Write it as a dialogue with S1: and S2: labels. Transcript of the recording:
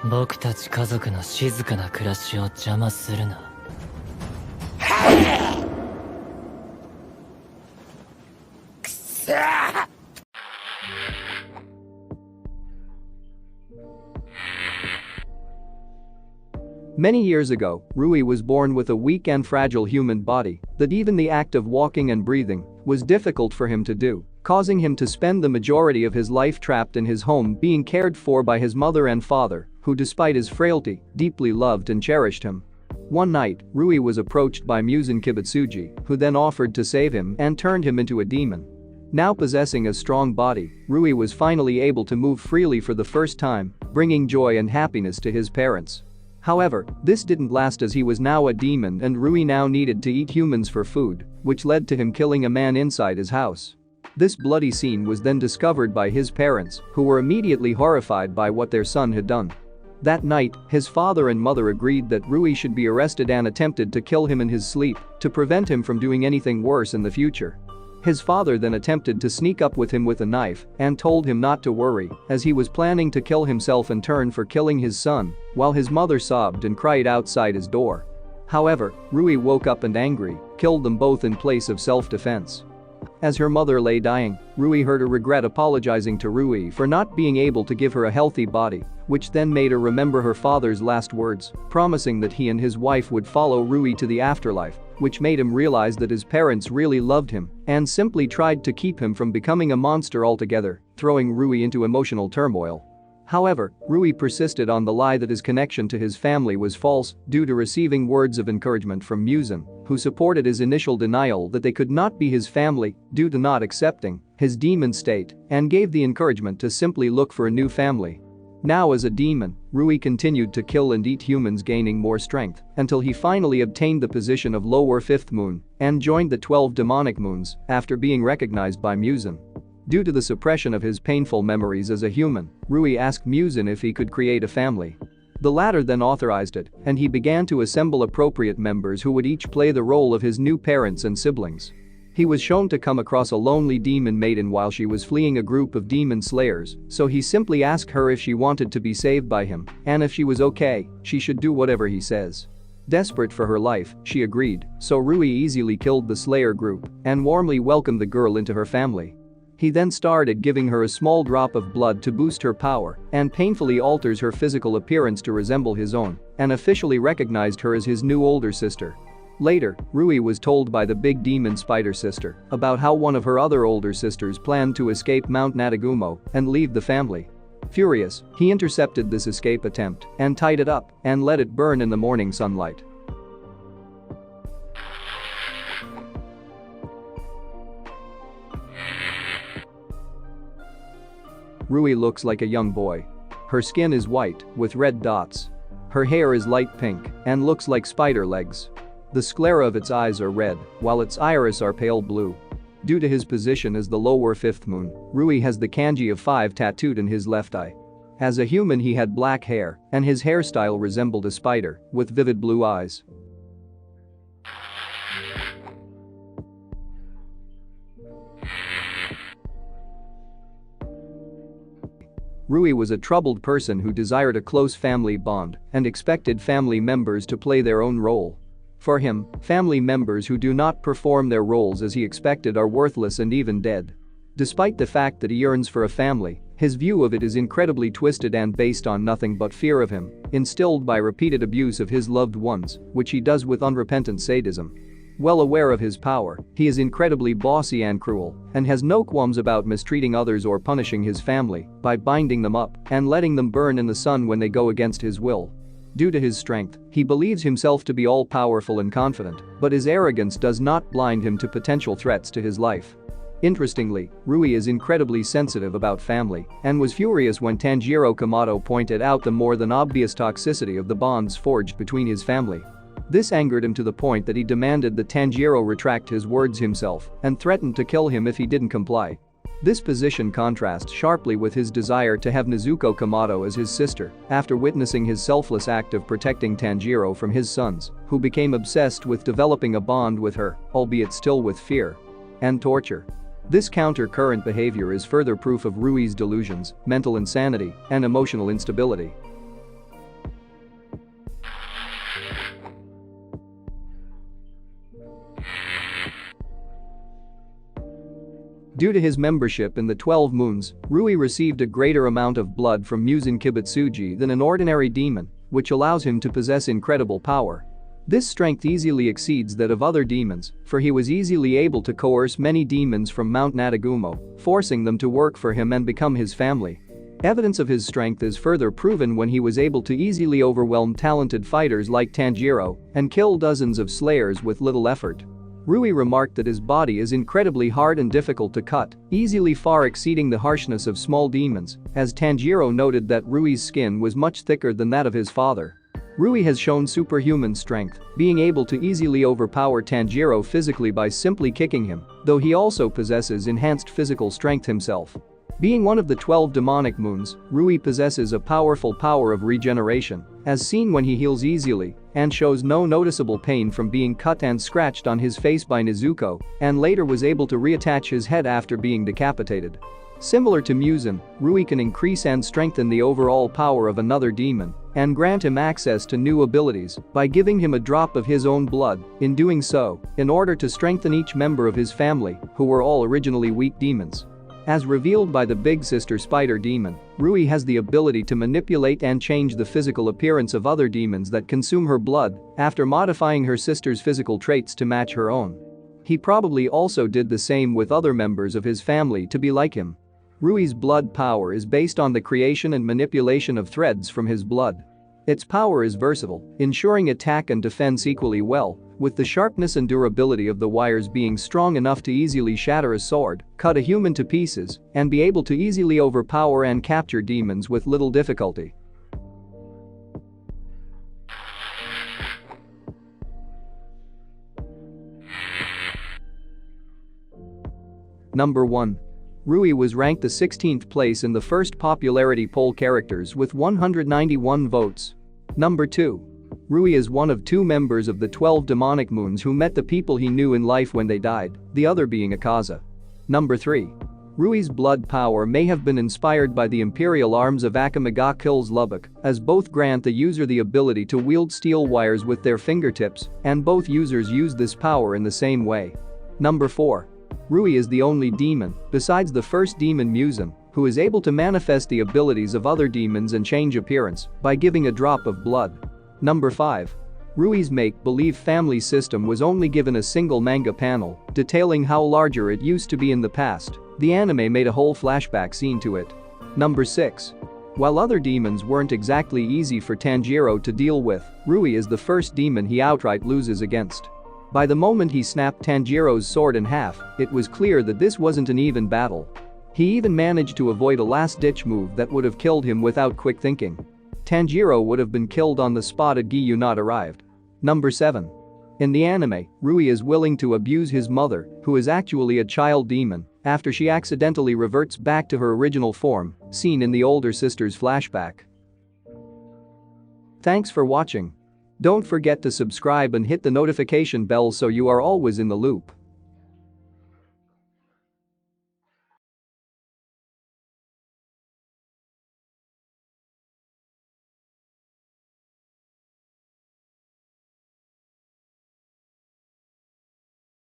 S1: 僕たち家族の静かな暮らしを邪魔するな。
S2: くそー。
S3: Many years ago, Rui was born with a weak and fragile human body that even the act of walking and breathing was difficult for him to do, causing him to spend the majority of his life trapped in his home being cared for by his mother and father, who despite his frailty, deeply loved and cherished him. One night, Rui was approached by Muzan Kibutsuji, who then offered to save him and turned him into a demon. Now possessing a strong body, Rui was finally able to move freely for the first time, bringing joy and happiness to his parents. However, this didn't last as he was now a demon and Rui now needed to eat humans for food, which led to him killing a man inside his house. This bloody scene was then discovered by his parents, who were immediately horrified by what their son had done. That night, his father and mother agreed that Rui should be arrested and attempted to kill him in his sleep to prevent him from doing anything worse in the future. His father then attempted to sneak up with him with a knife and told him not to worry, as he was planning to kill himself in turn for killing his son, while his mother sobbed and cried outside his door. However, Rui woke up and angry, killed them both in place of self-defense. As her mother lay dying, Rui heard her regret apologizing to Rui for not being able to give her a healthy body, which then made her remember her father's last words, promising that he and his wife would follow Rui to the afterlife, which made him realize that his parents really loved him and simply tried to keep him from becoming a monster altogether, throwing Rui into emotional turmoil. However, Rui persisted on the lie that his connection to his family was false due to receiving words of encouragement from Muzan, who supported his initial denial that they could not be his family due to not accepting his demon state and gave the encouragement to simply look for a new family. Now as a demon, Rui continued to kill and eat humans, gaining more strength until he finally obtained the position of lower fifth moon and joined the 12 demonic moons after being recognized by Muzan. Due to the suppression of his painful memories as a human, Rui asked Muzan if he could create a family. The latter then authorized it, and he began to assemble appropriate members who would each play the role of his new parents and siblings. He was shown to come across a lonely demon maiden while she was fleeing a group of demon slayers, so he simply asked her if she wanted to be saved by him, and if she was okay, she should do whatever he says. Desperate for her life, she agreed, so Rui easily killed the slayer group and warmly welcomed the girl into her family. He then started giving her a small drop of blood to boost her power and painfully alters her physical appearance to resemble his own and officially recognized her as his new older sister. Later, Rui was told by the big demon spider sister about how one of her other older sisters planned to escape Mount Natagumo and leave the family. Furious, he intercepted this escape attempt and tied it up and let it burn in the morning sunlight. Rui looks like a young boy. Her skin is white with red dots. Her hair is light pink and looks like spider legs. The sclera of its eyes are red, while its iris are pale blue. Due to his position as the lower fifth moon, Rui has the kanji of 5 tattooed in his left eye. As a human, he had black hair, and his hairstyle resembled a spider with vivid blue eyes. Rui was a troubled person who desired a close family bond and expected family members to play their own role. For him, family members who do not perform their roles as he expected are worthless and even dead. Despite the fact that he yearns for a family, his view of it is incredibly twisted and based on nothing but fear of him, instilled by repeated abuse of his loved ones, which he does with unrepentant sadism. Well aware of his power, he is incredibly bossy and cruel and has no qualms about mistreating others or punishing his family by binding them up and letting them burn in the sun when they go against his will. Due to his strength, he believes himself to be all-powerful and confident, but his arrogance does not blind him to potential threats to his life. Interestingly, Rui is incredibly sensitive about family and was furious when Tanjiro Kamado pointed out the more than obvious toxicity of the bonds forged between his family. This angered him to the point that he demanded that Tanjiro retract his words himself and threatened to kill him if he didn't comply. This position contrasts sharply with his desire to have Nezuko Kamado as his sister after witnessing his selfless act of protecting Tanjiro from his sons, who became obsessed with developing a bond with her, albeit still with fear and torture. This counter-current behavior is further proof of Rui's delusions, mental insanity, and emotional instability. Due to his membership in the 12 Moons, Rui received a greater amount of blood from Muzan Kibutsuji than an ordinary demon, which allows him to possess incredible power. This strength easily exceeds that of other demons, for he was easily able to coerce many demons from Mount Natagumo, forcing them to work for him and become his family. Evidence of his strength is further proven when he was able to easily overwhelm talented fighters like Tanjiro and kill dozens of slayers with little effort. Rui remarked that his body is incredibly hard and difficult to cut, easily far exceeding the harshness of small demons, as Tanjiro noted that Rui's skin was much thicker than that of his father. Rui has shown superhuman strength, being able to easily overpower Tanjiro physically by simply kicking him, though he also possesses enhanced physical strength himself. Being one of the 12 demonic moons, Rui possesses a powerful power of regeneration, as seen when he heals easily, and shows no noticeable pain from being cut and scratched on his face by Nezuko, and later was able to reattach his head after being decapitated. Similar to Muzan, Rui can increase and strengthen the overall power of another demon, and grant him access to new abilities by giving him a drop of his own blood, in doing so, in order to strengthen each member of his family, who were all originally weak demons. As revealed by the big sister Spider Demon, Rui has the ability to manipulate and change the physical appearance of other demons that consume her blood after modifying her sister's physical traits to match her own. He probably also did the same with other members of his family to be like him. Rui's blood power is based on the creation and manipulation of threads from his blood. Its power is versatile, ensuring attack and defense equally well, with the sharpness and durability of the wires being strong enough to easily shatter a sword, cut a human to pieces, and be able to easily overpower and capture demons with little difficulty. Number 1. Rui was ranked the 16th place in the first popularity poll characters with 191 votes. Number 2. Rui is one of 2 members of the 12 demonic moons who met the people he knew in life when they died, the other being Akaza. Number 3. Rui's blood power may have been inspired by the imperial arms of Akame ga Kill's Lubbock, as both grant the user the ability to wield steel wires with their fingertips, and both users use this power in the same way. Number 4. Rui is the only demon, besides the first demon Muzan, who is able to manifest the abilities of other demons and change appearance by giving a drop of blood. Number 5. Rui's make-believe family system was only given a single manga panel, detailing how larger it used to be in the past. The anime made a whole flashback scene to it. Number 6. While other demons weren't exactly easy for Tanjiro to deal with, Rui is the first demon he outright loses against. By the moment he snapped Tanjiro's sword in half, it was clear that this wasn't an even battle. He even managed to avoid a last-ditch move that would have killed him without quick thinking. Tanjiro would have been killed on the spot had Giyu not arrived. Number 7. In the anime, Rui is willing to abuse his mother, who is actually a child demon, after she accidentally reverts back to her original form, seen in the older sister's flashback. Thanks for watching. Don't forget to subscribe and hit the notification bell so you are always in the loop.